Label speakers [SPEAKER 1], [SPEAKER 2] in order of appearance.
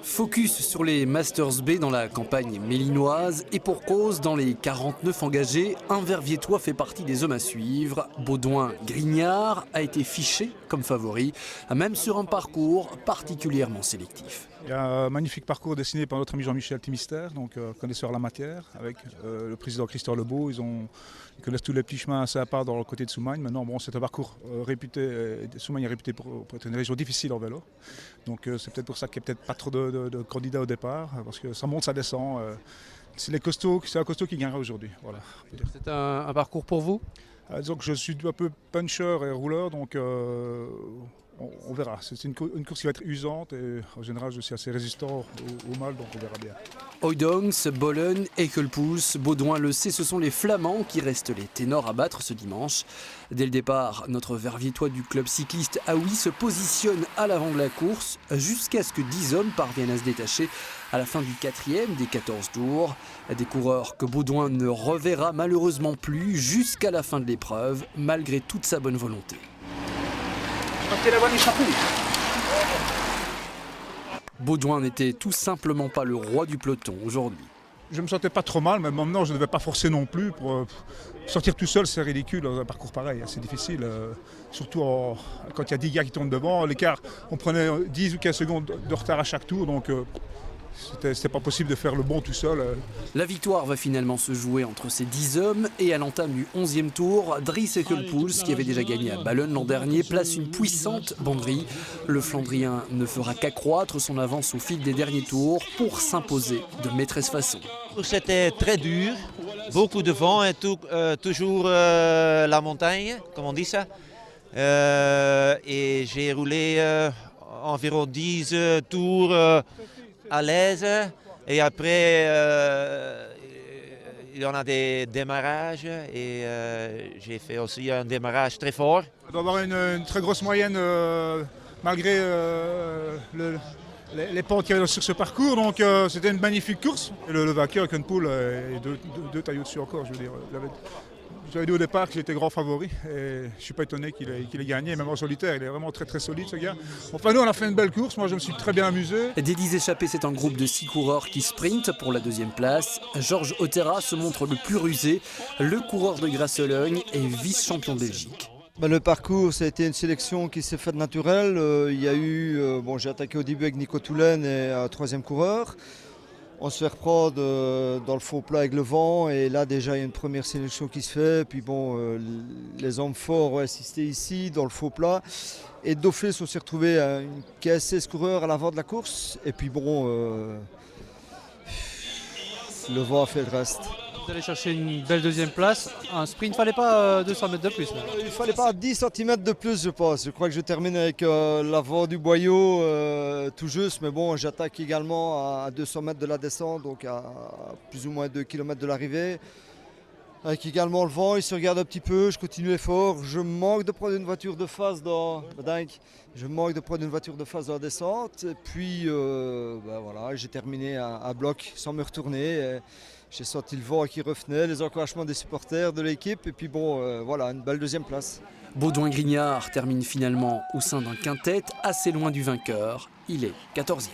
[SPEAKER 1] Focus sur les Masters B dans la campagne mélinoise et pour cause, dans les 49 engagés, un Verviétois fait partie des hommes à suivre. Baudouin-Grignard a été fiché comme favori, même sur un parcours particulièrement sélectif.
[SPEAKER 2] Il y a un magnifique parcours dessiné par notre ami Jean-Michel Timister, donc connaisseur de la matière, avec le président Christophe Lebeau. Ils connaissent tous les petits chemins sympas dans le côté de Soumagne. Maintenant, bon, c'est un parcours réputé, Soumagne est réputé pour être une région difficile en vélo. Donc c'est peut-être pour ça qu'il n'y a peut-être pas trop de candidats au départ, parce que ça monte, ça descend. C'est un costaud qui gagnera aujourd'hui. Voilà.
[SPEAKER 1] C'est un parcours pour vous ?
[SPEAKER 2] Disons que je suis un peu puncher et rouleur, donc on verra. C'est une course qui va être usante et en général je suis assez résistant au mal, donc on verra bien.
[SPEAKER 1] Oudonx, Bollen, Ekelpoels, Baudouin le sait, ce sont les Flamands qui restent les ténors à battre ce dimanche. Dès le départ, notre Verviétois du club cycliste Aoui se positionne à l'avant de la course jusqu'à ce que 10 hommes parviennent à se détacher à la fin du 4e des 14 tours. Des coureurs que Baudouin ne reverra malheureusement plus jusqu'à la fin de l'épreuve, malgré toute sa bonne volonté. Baudouin n'était tout simplement pas le roi du peloton aujourd'hui.
[SPEAKER 2] Je ne me sentais pas trop mal, mais maintenant je ne devais pas forcer non plus. Pour sortir tout seul, c'est ridicule dans un parcours pareil, c'est difficile. Surtout quand il y a 10 gars qui tournent devant, l'écart, on prenait 10 ou 15 secondes de retard à chaque tour, donc c'était pas possible de faire le bon tout seul.
[SPEAKER 1] La victoire va finalement se jouer entre ces 10 hommes et à l'entame du 11e tour, Dries Ekelpoels, qui avait déjà gagné à Ballon l'an dernier, place une puissante banderie. Le Flandrien ne fera qu'accroître son avance au fil des derniers tours pour s'imposer de maîtresse façon.
[SPEAKER 3] C'était très dur, beaucoup de vent et toujours la montagne, comme on dit ça. Et j'ai roulé environ 10 tours à l'aise et après il y en a des démarrages et j'ai fait aussi un démarrage très fort.
[SPEAKER 2] On doit avoir une très grosse moyenne malgré les pentes qu'il y avait sur ce parcours, donc c'était une magnifique course. Et le vainqueur, Ekelpoels, et deux taillots dessus encore, je veux dire. J'avais dit au départ qu'il était grand favori et je ne suis pas étonné qu'il ait gagné, même en solitaire, il est vraiment très très solide ce gars. Enfin nous on a fait une belle course, moi je me suis très bien amusé.
[SPEAKER 1] Des 10 échappés, c'est un groupe de 6 coureurs qui sprintent pour la 2e place. Georges Otera se montre le plus rusé, le coureur de Grasse-Logne et vice-champion de Belgique.
[SPEAKER 4] Le parcours, ça a été une sélection qui s'est faite naturelle. Il y a eu, j'ai attaqué au début avec Nico Toulen et un 3e coureur. On se fait reprendre dans le faux plat avec le vent et là déjà il y a une première sélection qui se fait. Puis bon, les hommes forts ont assisté ici dans le faux plat. Et d'office on s'est retrouvé à une 15-16 coureurs à l'avant de la course. Et puis bon, le vent a fait le reste.
[SPEAKER 5] Vous allez chercher une belle 2e place. Un sprint, il ne fallait pas 200 mètres de plus. Là.
[SPEAKER 4] Il ne fallait pas 10 cm de plus, je pense. Je crois que je termine avec l'avant du boyau tout juste. Mais bon, j'attaque également à 200 mètres de la descente, donc à plus ou moins 2 km de l'arrivée. Avec également le vent, il se regarde un petit peu. Je continue l'effort. Je manque de prendre une voiture de face dans la descente. Et puis, voilà, j'ai terminé à bloc sans me retourner. J'ai senti le vent qui revenait, les encouragements des supporters, de l'équipe, et puis bon, voilà, une belle 2e place.
[SPEAKER 1] Baudouin-Grignard termine finalement au sein d'un quintet, assez loin du vainqueur. Il est 14e.